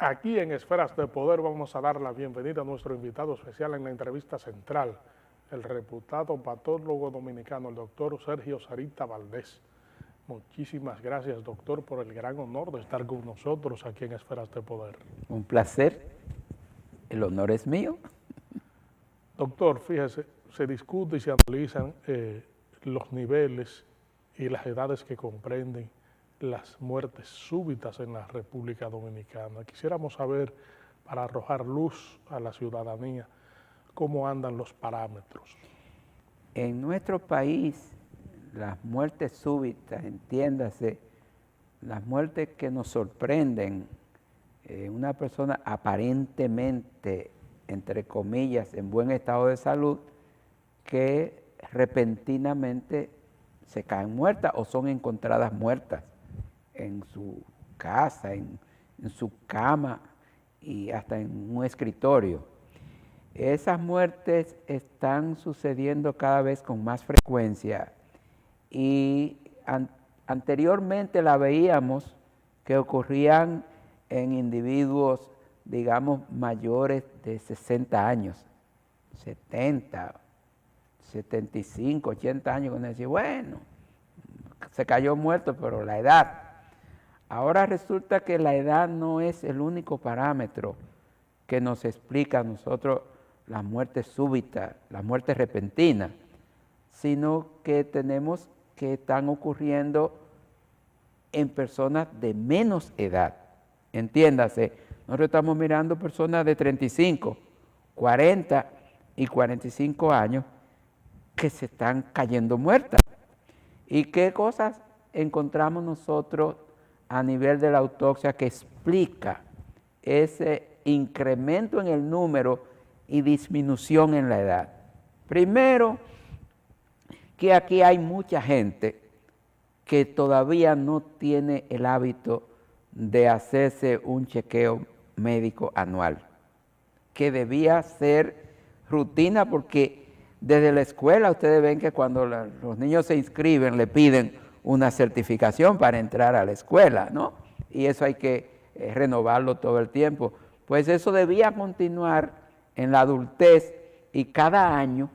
Aquí en Esferas de Poder vamos a dar la bienvenida a nuestro invitado especial en la entrevista central, el reputado patólogo dominicano, el doctor Sergio Sarita Valdés. Muchísimas gracias, doctor, por el gran honor de estar con nosotros aquí en Esferas de Poder. Un placer, el honor es mío. Doctor, fíjese, se discute y se analizan los niveles y las edades que comprenden las muertes súbitas en la República Dominicana. Quisiéramos saber, para arrojar luz a la ciudadanía, cómo andan los parámetros. En nuestro país, las muertes súbitas, entiéndase, las muertes que nos sorprenden, una persona aparentemente, entre comillas, en buen estado de salud, que repentinamente se caen muertas o son encontradas muertas en su casa, en su cama y hasta en un escritorio. Esas muertes están sucediendo cada vez con más frecuencia y anteriormente la veíamos que ocurrían en individuos, digamos, mayores de 60 años, 70, 75, 80 años, cuando decía, bueno, se cayó muerto, pero la edad. Ahora resulta que la edad no es el único parámetro que nos explica a nosotros las muertes súbitas, las muertes repentinas, sino que tenemos que están ocurriendo en personas de menos edad. Entiéndase, nosotros estamos mirando personas de 35, 40 y 45 años que se están cayendo muertas. ¿Y qué cosas encontramos nosotros a nivel de la autopsia que explica ese incremento en el número y disminución en la edad? Primero, que aquí hay mucha gente que todavía no tiene el hábito de hacerse un chequeo médico anual, que debía ser rutina, porque desde la escuela ustedes ven que cuando los niños se inscriben le piden una certificación para entrar a la escuela, ¿no? Y eso hay que renovarlo todo el tiempo. Pues eso debía continuar en la adultez y cada año,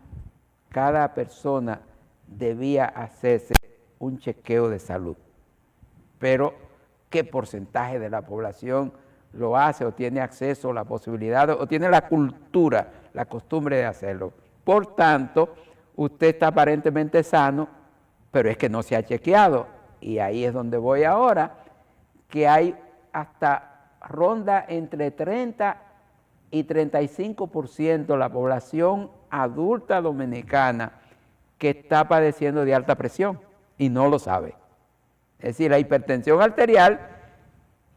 cada persona debía hacerse un chequeo de salud. Pero, ¿qué porcentaje de la población lo hace o tiene acceso, la posibilidad o tiene la cultura, la costumbre de hacerlo? Por tanto, usted está aparentemente sano, pero es que no se ha chequeado. Y ahí es donde voy ahora, que hay hasta ronda entre 30 y 35% de la población adulta dominicana que está padeciendo de alta presión y no lo sabe. Es decir, la hipertensión arterial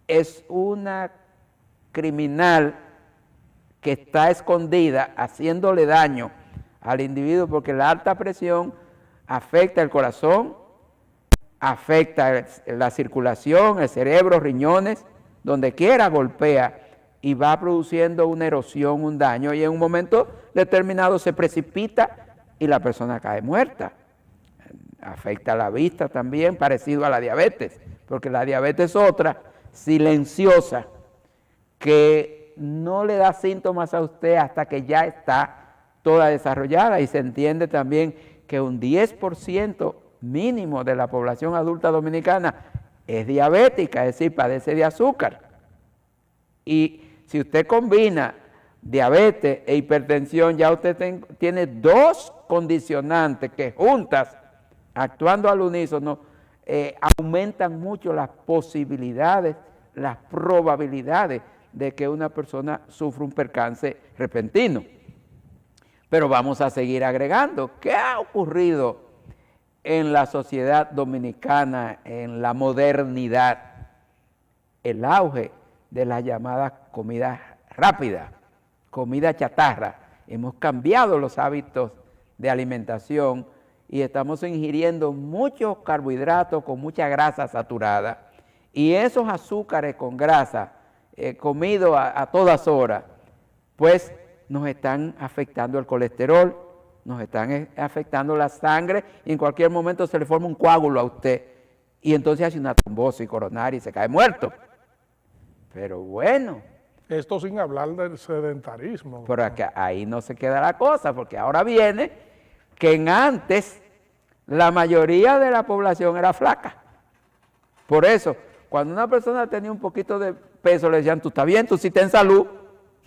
es una criminal que está escondida haciéndole daño al individuo, porque la alta presión afecta el corazón, afecta la circulación, el cerebro, riñones, donde quiera golpea y va produciendo una erosión, un daño, y en un momento determinado se precipita y la persona cae muerta. Afecta la vista también, parecido a la diabetes, porque la diabetes es otra, silenciosa, que no le da síntomas a usted hasta que ya está toda desarrollada, y se entiende también que un 10% mínimo de la población adulta dominicana es diabética, es decir, padece de azúcar. Y si usted combina diabetes e hipertensión, ya usted tiene dos condicionantes que juntas, actuando al unísono, aumentan mucho las posibilidades, las probabilidades de que una persona sufra un percance repentino. Pero vamos a seguir agregando. ¿Qué ha ocurrido en la sociedad dominicana, en la modernidad? El auge de las llamadas comidas rápidas, comida chatarra. Hemos cambiado los hábitos de alimentación y estamos ingiriendo muchos carbohidratos con mucha grasa saturada. Y esos azúcares con grasa, comidos a todas horas, pues nos están afectando el colesterol, nos están afectando la sangre, y en cualquier momento se le forma un coágulo a usted, y entonces hace una trombosis coronaria y se cae muerto. Pero bueno, Esto sin hablar del sedentarismo. Pero ahí no se queda la cosa, porque ahora viene que antes la mayoría de la población era flaca. Por eso, cuando una persona tenía un poquito de peso, le decían, tú estás bien, tú sí estás en salud,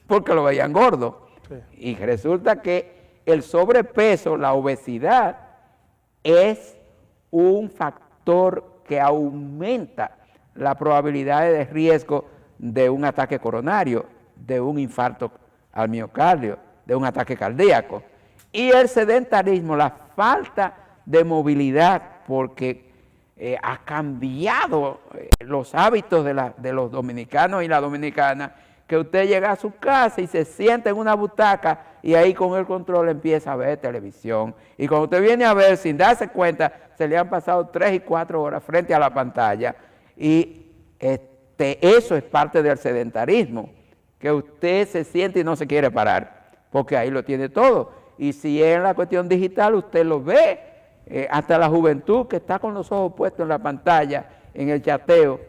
porque lo veían gordo. Sí. Y resulta que el sobrepeso, la obesidad, es un factor que aumenta la probabilidad de riesgo de un ataque coronario, de un infarto al miocardio, de un ataque cardíaco. Y el sedentarismo, la falta de movilidad, porque ha cambiado los hábitos de los dominicanos y las dominicanas, que usted llega a su casa y se sienta en una butaca y ahí con el control empieza a ver televisión. Y cuando usted viene a ver, sin darse cuenta, se le han pasado 3 y 4 horas frente a la pantalla. Y eso es parte del sedentarismo, que usted se siente y no se quiere parar, porque ahí lo tiene todo. Y si es en la cuestión digital, usted lo ve, hasta la juventud que está con los ojos puestos en la pantalla, en el chateo,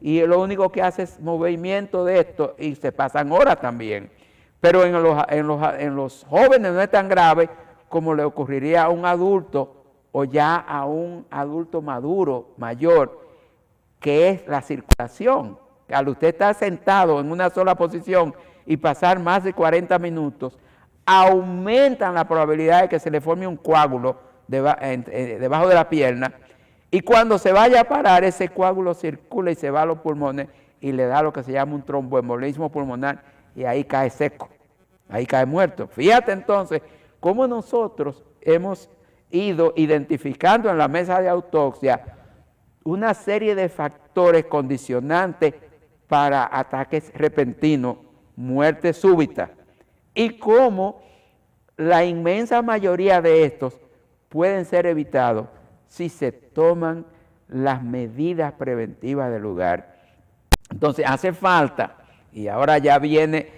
y lo único que hace es movimiento de esto y se pasan horas también. Pero en los jóvenes no es tan grave como le ocurriría a un adulto o ya a un adulto maduro, mayor, que es la circulación. Al usted estar sentado en una sola posición y pasar más de 40 minutos, aumentan la probabilidad de que se le forme un coágulo debajo de la pierna, y cuando se vaya a parar, ese coágulo circula y se va a los pulmones y le da lo que se llama un tromboembolismo pulmonar, y ahí cae seco, ahí cae muerto. Fíjate entonces cómo nosotros hemos ido identificando en la mesa de autopsia una serie de factores condicionantes para ataques repentinos, muerte súbita, y cómo la inmensa mayoría de estos pueden ser evitados si se toman las medidas preventivas del lugar. Entonces hace falta, y ahora ya viene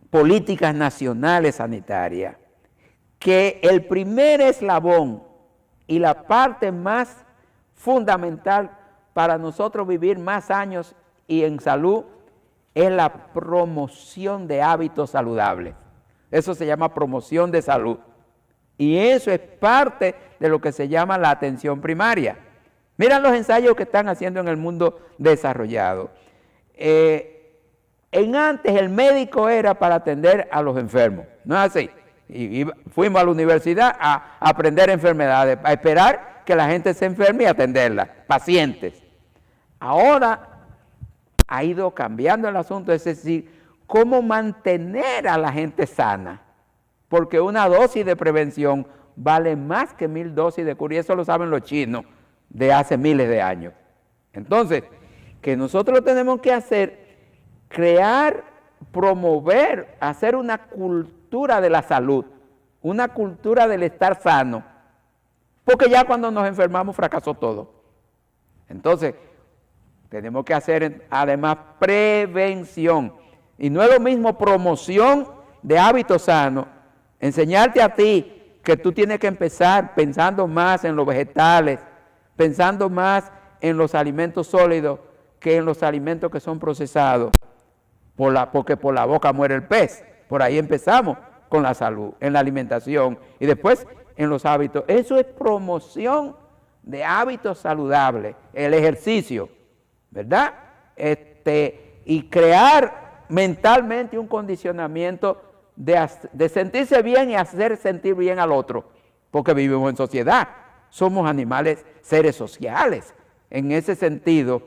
políticas nacionales sanitarias, que el primer eslabón y la parte más fundamental para nosotros vivir más años y en salud es la promoción de hábitos saludables. Eso se llama promoción de salud. Y eso es parte de lo que se llama la atención primaria. Miren los ensayos que están haciendo en el mundo desarrollado. En antes el médico era para atender a los enfermos, ¿no es así? Y fuimos a la universidad a aprender enfermedades, a esperar que la gente se enferme y atenderla, pacientes. Ahora ha ido cambiando el asunto, es decir, cómo mantener a la gente sana, porque una dosis de prevención vale más que 1000 dosis de cura, y eso lo saben los chinos de hace miles de años. Entonces, que nosotros tenemos que hacer, crear, promover, hacer una cultura de la salud, una cultura del estar sano, porque ya cuando nos enfermamos fracasó todo. Entonces, tenemos que hacer además prevención, y no es lo mismo promoción de hábitos sanos, enseñarte a ti que tú tienes que empezar pensando más en los vegetales, pensando más en los alimentos sólidos que en los alimentos que son procesados, porque por la boca muere el pez. Por ahí empezamos con la salud, en la alimentación y después en los hábitos. Eso es promoción de hábitos saludables, el ejercicio, ¿verdad? Y crear mentalmente un condicionamiento de sentirse bien y hacer sentir bien al otro, porque vivimos en sociedad, somos animales, seres sociales. En ese sentido,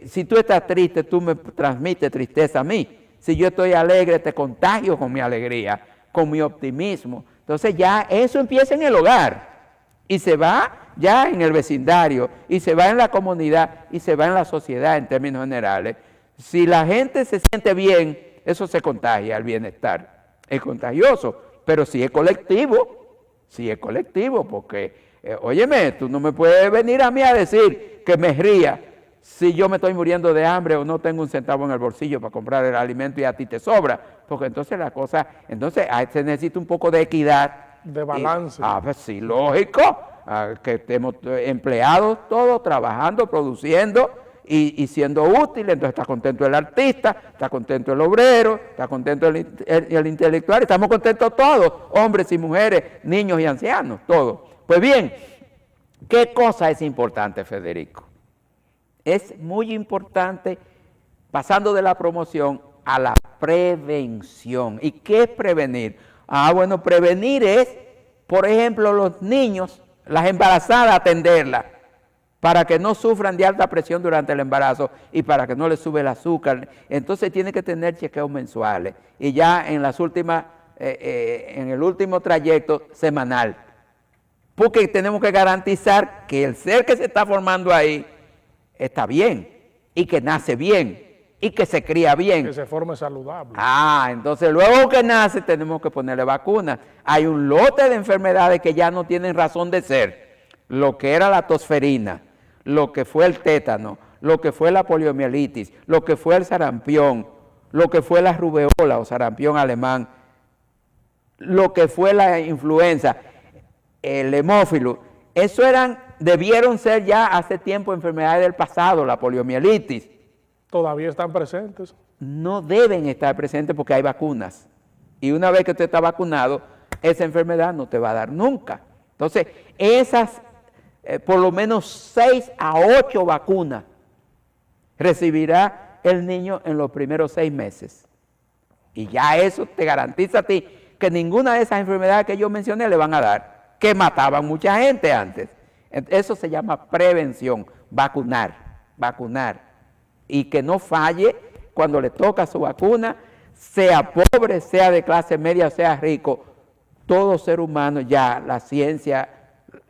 si tú estás triste, tú me transmites tristeza a mí. Si yo estoy alegre, te contagio con mi alegría, con mi optimismo. Entonces ya eso empieza en el hogar y se va ya en el vecindario y se va en la comunidad y se va en la sociedad en términos generales. Si la gente se siente bien, eso se contagia, el bienestar. Es contagioso, pero si es colectivo, porque, óyeme, tú no me puedes venir a mí a decir que me ría si yo me estoy muriendo de hambre o no tengo un centavo en el bolsillo para comprar el alimento y a ti te sobra, porque entonces la cosa, se necesita un poco de equidad. De balance. Pues sí, lógico, que estemos empleados todos, trabajando, produciendo, y siendo útil, entonces está contento el artista, está contento el obrero, está contento el intelectual, estamos contentos todos, hombres y mujeres, niños y ancianos, todos. Pues bien, ¿qué cosa es importante, Federico? Es muy importante, pasando de la promoción a la prevención. ¿Y qué es prevenir? Bueno, prevenir es, por ejemplo, los niños, las embarazadas, atenderlas, para que no sufran de alta presión durante el embarazo y para que no les sube el azúcar. Entonces tiene que tener chequeos mensuales y ya en las últimas, en el último trayecto semanal. Porque tenemos que garantizar que el ser que se está formando ahí está bien y que nace bien y que se cría bien. Que se forme saludable. Entonces luego que nace tenemos que ponerle vacunas. Hay un lote de enfermedades que ya no tienen razón de ser. Lo que era la tosferina, lo que fue el tétano, lo que fue la poliomielitis, lo que fue el sarampión, lo que fue la rubeola o sarampión alemán, lo que fue la influenza, el hemófilo, eso debieron ser ya hace tiempo enfermedades del pasado, la poliomielitis. ¿Todavía están presentes? No deben estar presentes porque hay vacunas. Y una vez que usted está vacunado, esa enfermedad no te va a dar nunca. Entonces, esas por lo menos 6 a 8 vacunas recibirá el niño en los primeros 6 meses. Y ya eso te garantiza a ti que ninguna de esas enfermedades que yo mencioné le van a dar, que mataban mucha gente antes. Eso se llama prevención, vacunar. Y que no falle cuando le toca su vacuna, sea pobre, sea de clase media, sea rico, todo ser humano ya, la ciencia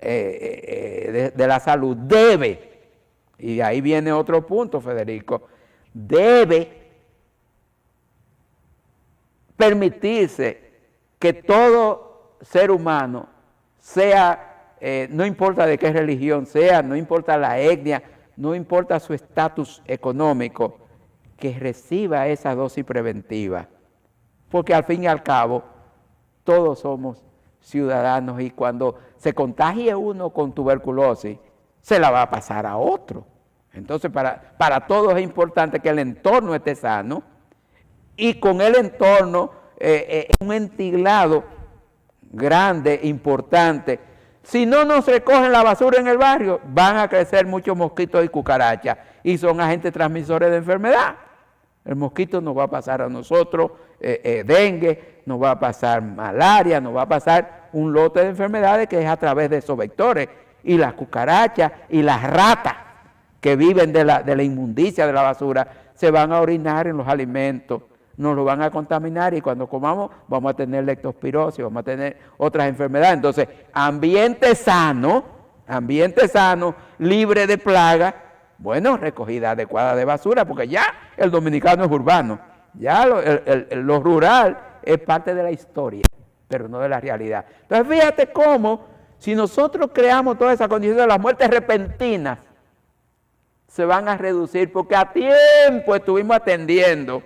de la salud debe, y ahí viene otro punto, Federico, debe permitirse que todo ser humano sea, no importa de qué religión sea, no importa la etnia, no importa su estatus económico, que reciba esa dosis preventiva. Porque al fin y al cabo, todos somos ciudadanos y cuando se contagie uno con tuberculosis, se la va a pasar a otro. Entonces, para todos es importante que el entorno esté sano y con el entorno un ventilador grande, importante. Si no nos recogen la basura en el barrio, van a crecer muchos mosquitos y cucarachas y son agentes transmisores de enfermedad. El mosquito nos va a pasar a nosotros dengue, nos va a pasar malaria, nos va a pasar un lote de enfermedades que es a través de esos vectores. Y las cucarachas y las ratas que viven de la inmundicia de la basura se van a orinar en los alimentos, nos lo van a contaminar y cuando comamos vamos a tener leptospirosis, vamos a tener otras enfermedades. Entonces, ambiente sano, libre de plagas, bueno, recogida adecuada de basura, porque ya el dominicano es urbano, ya lo rural es parte de la historia, pero no de la realidad. Entonces, fíjate cómo, si nosotros creamos todas esas condiciones, las muertes repentinas se van a reducir, porque a tiempo estuvimos atendiendo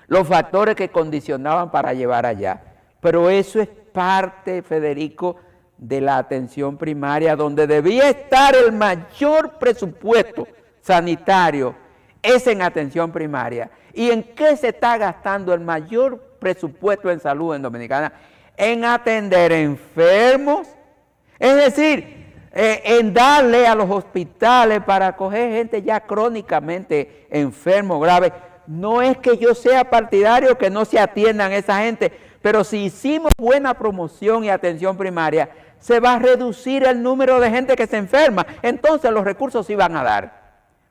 los factores que condicionaban para llevar allá. Pero eso es parte, Federico, de la atención primaria, donde debía estar el mayor presupuesto sanitario, es en atención primaria. ¿Y en qué se está gastando el mayor presupuesto en salud en Dominicana? En atender enfermos, es decir, en darle a los hospitales para acoger gente ya crónicamente enfermo, grave. No es que yo sea partidario que no se atiendan esa gente, pero si hicimos buena promoción y atención primaria, se va a reducir el número de gente que se enferma. Entonces los recursos sí van a dar.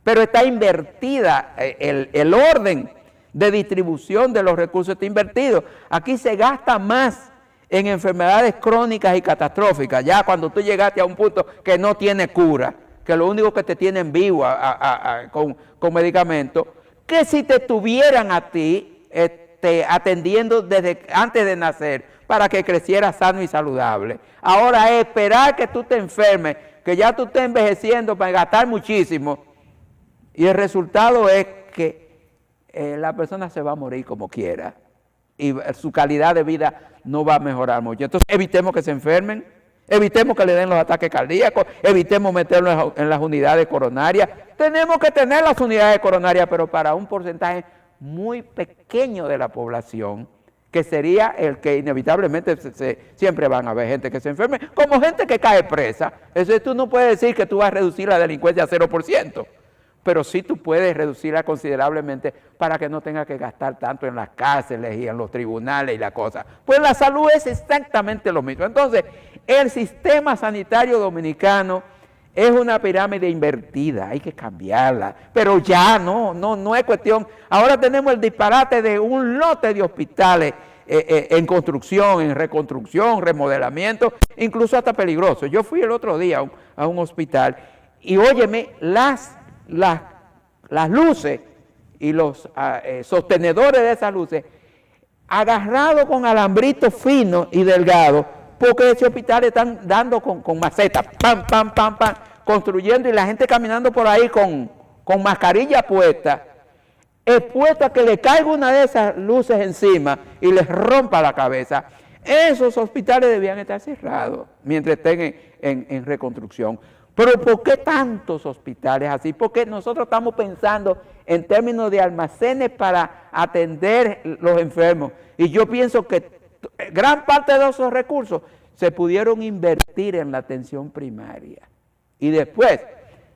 Pero está invertida, el orden de distribución de los recursos está invertido. Aquí se gasta más en enfermedades crónicas y catastróficas, ya cuando tú llegaste a un punto que no tiene cura, que lo único que te tienen vivo con medicamentos, que si te tuvieran a ti atendiendo desde antes de nacer para que creciera sano y saludable. Ahora es esperar que tú te enfermes, que ya tú estés envejeciendo para gastar muchísimo y el resultado es que la persona se va a morir como quiera y su calidad de vida no va a mejorar mucho. Entonces evitemos que se enfermen, Evitemos que le den los ataques cardíacos, evitemos meterlos en las unidades coronarias. Tenemos que tener las unidades coronarias, pero para un porcentaje muy pequeño de la población, que sería el que inevitablemente siempre van a haber gente que se enferme, como gente que cae presa. Eso tú no puedes decir que tú vas a reducir la delincuencia a 0%, pero sí tú puedes reducirla considerablemente para que no tenga que gastar tanto en las cárceles y en los tribunales y la cosa. Pues la salud es exactamente lo mismo. Entonces, el sistema sanitario dominicano es una pirámide invertida, hay que cambiarla, pero ya no es cuestión. Ahora tenemos el disparate de un lote de hospitales en construcción, en reconstrucción, remodelamiento, incluso hasta peligroso. Yo fui el otro día a un hospital y óyeme, las luces y los sostenedores de esas luces agarrados con alambritos finos y delgados, porque ese hospital están dando con macetas, pam, pam, pam, pam, construyendo y la gente caminando por ahí con mascarilla puesta, expuesta a que le caiga una de esas luces encima y les rompa la cabeza. Esos hospitales debían estar cerrados mientras estén en reconstrucción. Pero ¿por qué tantos hospitales así? Porque nosotros estamos pensando en términos de almacenes para atender los enfermos. Y yo pienso que gran parte de esos recursos se pudieron invertir en la atención primaria. Y después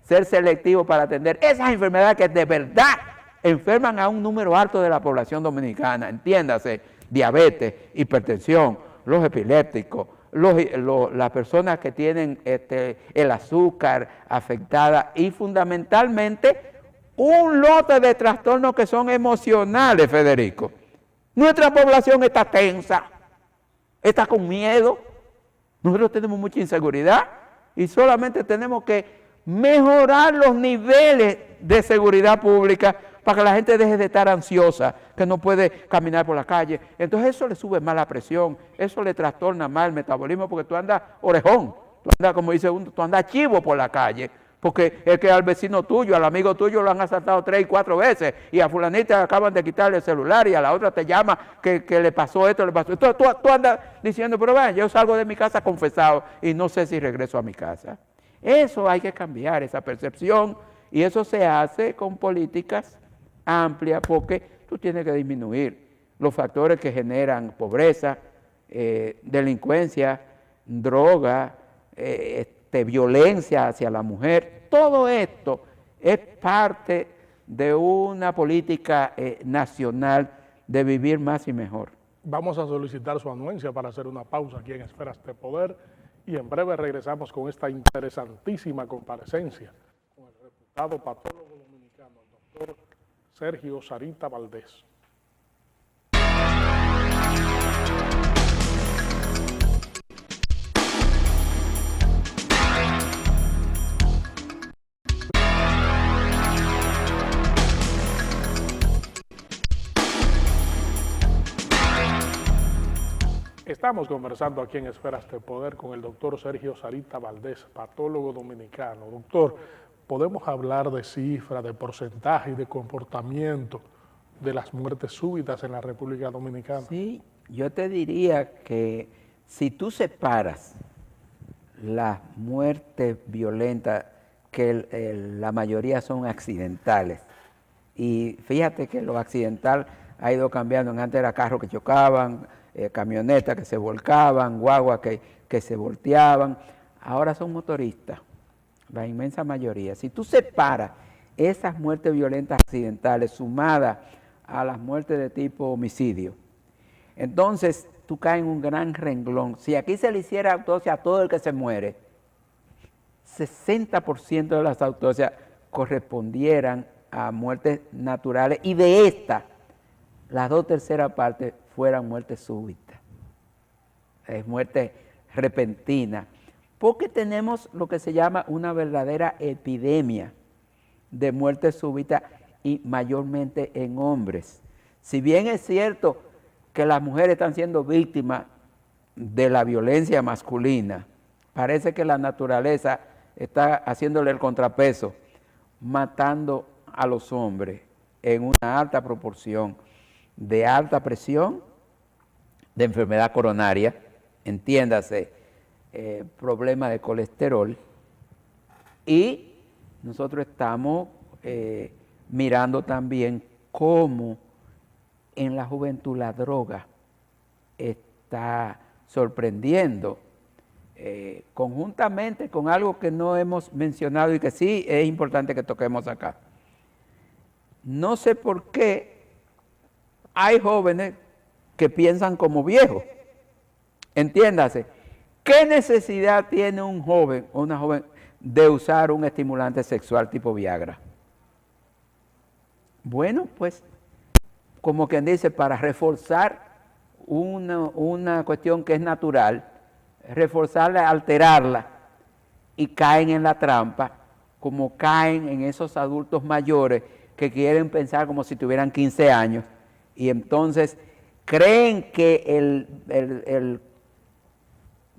ser selectivos para atender esas enfermedades que de verdad enferman a un número alto de la población dominicana. Entiéndase, diabetes, hipertensión, los epilépticos, las personas que tienen el azúcar afectada y fundamentalmente un lote de trastornos que son emocionales, Federico. Nuestra población está tensa, está con miedo, nosotros tenemos mucha inseguridad y solamente tenemos que mejorar los niveles de seguridad pública para que la gente deje de estar ansiosa, que no puede caminar por la calle. Entonces eso le sube más la presión, eso le trastorna más el metabolismo, porque tú andas orejón, tú andas, como dice uno, tú andas chivo por la calle, porque es que al vecino tuyo, al amigo tuyo lo han asaltado 3 y 4 veces, y a fulanita acaban de quitarle el celular, y a la otra te llama que le pasó esto, le pasó esto. Entonces tú andas diciendo, pero vean, yo salgo de mi casa confesado y no sé si regreso a mi casa. Eso hay que cambiar, esa percepción, y eso se hace con políticas amplias, porque tú tienes que disminuir los factores que generan pobreza, delincuencia, droga, violencia hacia la mujer. Todo esto es parte de una política nacional de vivir más y mejor. Vamos a solicitar su anuencia para hacer una pausa aquí en Esferas de Poder y en breve regresamos con esta interesantísima comparecencia con el reputado patólogo dominicano, el doctor Sergio Sarita Valdés. Estamos conversando aquí en Esferas de Poder con el doctor Sergio Sarita Valdés, patólogo dominicano. Doctor, ¿podemos hablar de cifras, de porcentaje y de comportamiento de las muertes súbitas en la República Dominicana? Sí, yo te diría que si tú separas las muertes violentas, que la mayoría son accidentales, y fíjate que lo accidental ha ido cambiando. Antes era carros que chocaban, camionetas que se volcaban, guaguas que se volteaban, ahora son motoristas, la inmensa mayoría. Si tú separas esas muertes violentas accidentales sumadas a las muertes de tipo homicidio, entonces tú caes en un gran renglón. Si aquí se le hiciera autopsia a todo el que se muere, 60% de las autopsias correspondieran a muertes naturales, y de estas, las 2/3 partes fueran muertes súbitas, muertes repentinas, porque tenemos lo que se llama una verdadera epidemia de muertes súbitas y mayormente en hombres. Si bien es cierto que las mujeres están siendo víctimas de la violencia masculina, parece que la naturaleza está haciéndole el contrapeso, matando a los hombres en una alta proporción de alta presión, de enfermedad coronaria, entiéndase, problemas de colesterol. Y nosotros estamos mirando también cómo en la juventud la droga está sorprendiendo, conjuntamente con algo que no hemos mencionado y que sí es importante que toquemos acá. No sé por qué hay jóvenes que piensan como viejos. Entiéndase, ¿qué necesidad tiene un joven o una joven de usar un estimulante sexual tipo Viagra? Bueno, pues, como quien dice, para reforzar una cuestión que es natural, reforzarla, alterarla, y caen en la trampa, como caen en esos adultos mayores que quieren pensar como si tuvieran 15 años, y entonces creen que el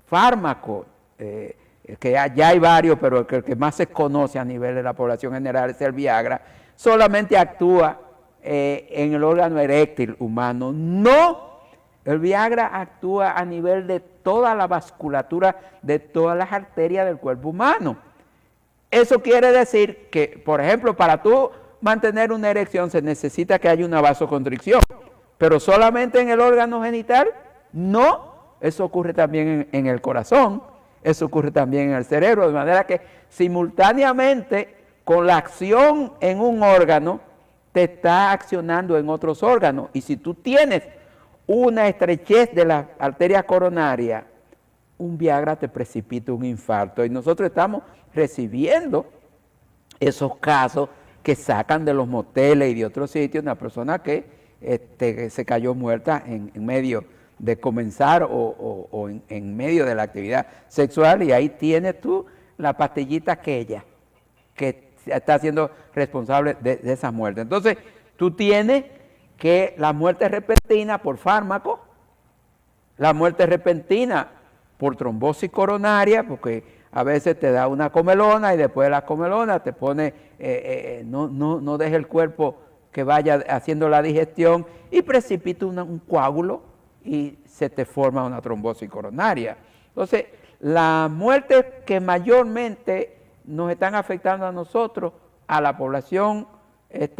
fármaco, que ya hay varios, pero el que más se conoce a nivel de la población general es el Viagra, solamente actúa en el órgano eréctil humano. No, el Viagra actúa a nivel de toda la vasculatura, de todas las arterias del cuerpo humano. Eso quiere decir que, por ejemplo, para tú mantener una erección se necesita que haya una vasoconstricción, pero solamente en el órgano genital, no. Eso ocurre también en el corazón, eso ocurre también en el cerebro, de manera que simultáneamente con la acción en un órgano, te está accionando en otros órganos. Y si tú tienes una estrechez de la arteria coronaria, un Viagra te precipita un infarto. Y nosotros estamos recibiendo esos casos que sacan de los moteles y de otros sitios una persona que se cayó muerta en medio de comenzar o en medio de la actividad sexual, y ahí tienes tú la pastillita aquella que está siendo responsable de esa muerte. Entonces, tú tienes que la muerte repentina por fármaco, la muerte repentina por trombosis coronaria, porque a veces te da una comelona y después de la comelona te pone, no deja el cuerpo que vaya haciendo la digestión y precipita un coágulo y se te forma una trombosis coronaria. Entonces, las muertes que mayormente nos están afectando a nosotros, a la población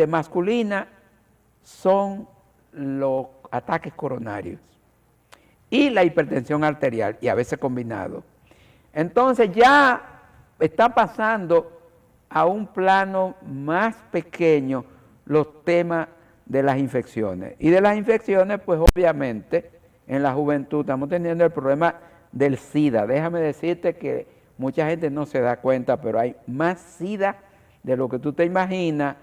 masculina, son los ataques coronarios y la hipertensión arterial, y a veces combinado. Entonces ya está pasando a un plano más pequeño los temas de las infecciones. Y de las infecciones, pues obviamente, en la juventud estamos teniendo el problema del SIDA. Déjame decirte que mucha gente no se da cuenta, pero hay más SIDA de lo que tú te imaginas,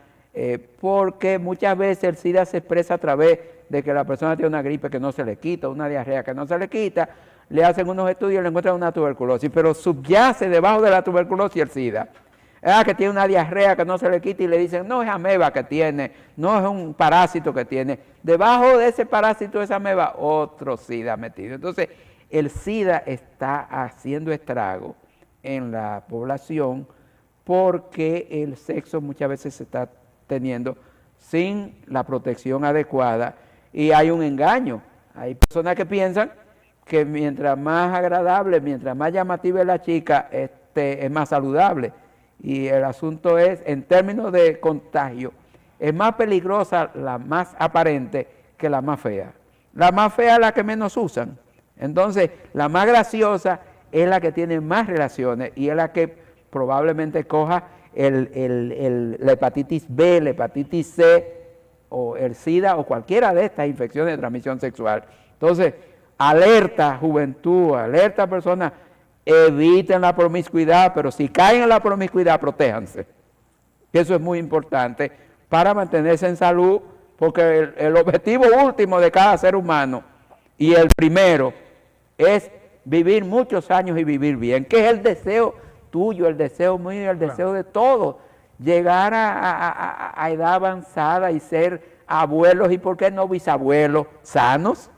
porque muchas veces el SIDA se expresa a través de que la persona tiene una gripe que no se le quita, una diarrea que no se le quita, le hacen unos estudios y le encuentran una tuberculosis, pero subyace debajo de la tuberculosis el SIDA. Que tiene una diarrea que no se le quita y le dicen, no es ameba que tiene, no es un parásito que tiene. Debajo de ese parásito, esa ameba, otro SIDA metido. Entonces, el SIDA está haciendo estrago en la población porque el sexo muchas veces se está teniendo sin la protección adecuada y hay un engaño. Hay personas que piensan que mientras más agradable, mientras más llamativa es la chica, es más saludable. Y el asunto es, en términos de contagio, es más peligrosa la más aparente que la más fea. La más fea es la que menos usan. Entonces, la más graciosa es la que tiene más relaciones y es la que probablemente coja la hepatitis B, la hepatitis C, o el SIDA, o cualquiera de estas infecciones de transmisión sexual. Entonces, alerta juventud, alerta personas, eviten la promiscuidad, pero si caen en la promiscuidad, protéjanse. Eso es muy importante para mantenerse en salud, porque el objetivo último de cada ser humano, y el primero, es vivir muchos años y vivir bien, que es el deseo tuyo, el deseo mío, el deseo de todos, llegar a edad avanzada y ser abuelos y por qué no bisabuelos sanos,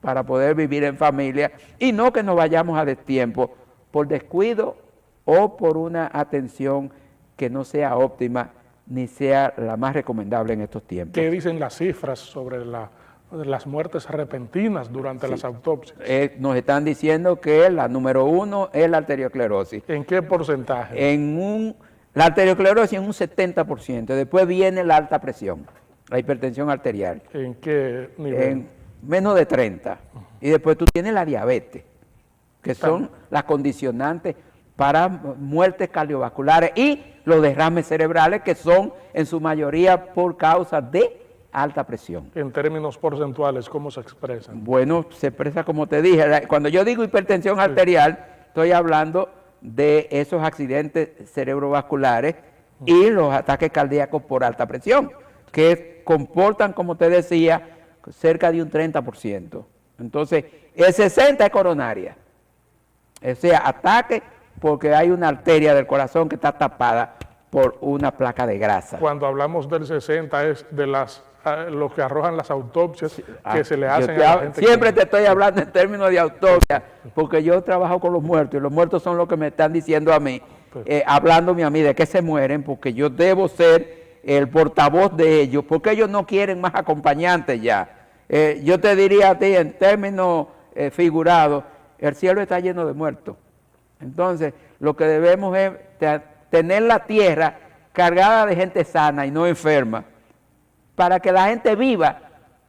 para poder vivir en familia y no que nos vayamos a destiempo por descuido o por una atención que no sea óptima ni sea la más recomendable en estos tiempos. ¿Qué dicen las cifras sobre la las muertes repentinas durante las autopsias. Nos están diciendo que la número 1 es la arteriosclerosis. ¿En qué porcentaje? La arteriosclerosis en un 70%. Después viene la alta presión, la hipertensión arterial. ¿En qué nivel? En menos de 30. Y después tú tienes la diabetes, que son las condicionantes para muertes cardiovasculares, y los derrames cerebrales, que son en su mayoría por causa de alta presión. En términos porcentuales, ¿cómo se expresan? Bueno, se expresa como te dije. Cuando yo digo hipertensión arterial, estoy hablando de esos accidentes cerebrovasculares y los ataques cardíacos por alta presión, que comportan, como te decía, cerca de un 30%. Entonces, el 60% es coronaria. O sea, ataque porque hay una arteria del corazón que está tapada por una placa de grasa. Cuando hablamos del 60 es de lo que arrojan las autopsias que se le hacen a la gente. Siempre te estoy hablando en términos de autopsia, porque yo trabajo con los muertos y los muertos son los que me están diciendo a mí, hablándome a mí de que se mueren, porque yo debo ser el portavoz de ellos, porque ellos no quieren más acompañantes ya. Yo te diría a ti en términos figurados, el cielo está lleno de muertos. Entonces, lo que debemos es tener la tierra cargada de gente sana y no enferma, para que la gente viva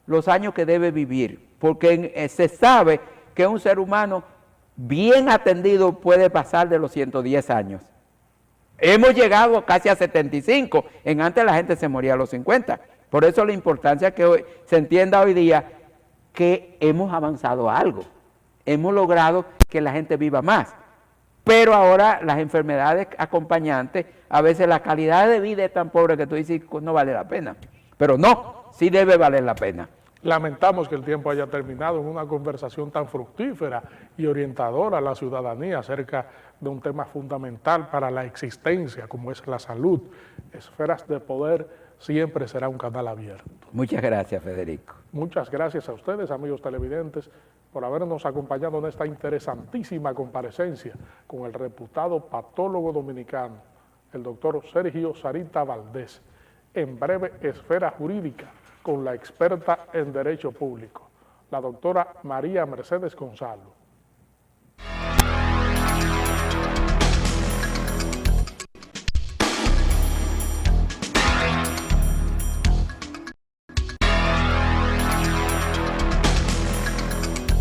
los años que debe vivir, porque se sabe que un ser humano bien atendido puede pasar de los 110 años. Hemos llegado casi a 75, antes la gente se moría a los 50, por eso la importancia que hoy se entienda hoy día que hemos avanzado algo, hemos logrado que la gente viva más, pero ahora las enfermedades acompañantes, a veces la calidad de vida es tan pobre que tú dices no vale la pena. Pero no, sí debe valer la pena. Lamentamos que el tiempo haya terminado en una conversación tan fructífera y orientadora a la ciudadanía acerca de un tema fundamental para la existencia, como es la salud. Esferas de Poder siempre será un canal abierto. Muchas gracias, Federico. Muchas gracias a ustedes, amigos televidentes, por habernos acompañado en esta interesantísima comparecencia con el reputado patólogo dominicano, el doctor Sergio Sarita Valdés. En breve, Esfera Jurídica, con la experta en Derecho Público, la doctora María Mercedes Gonzalo.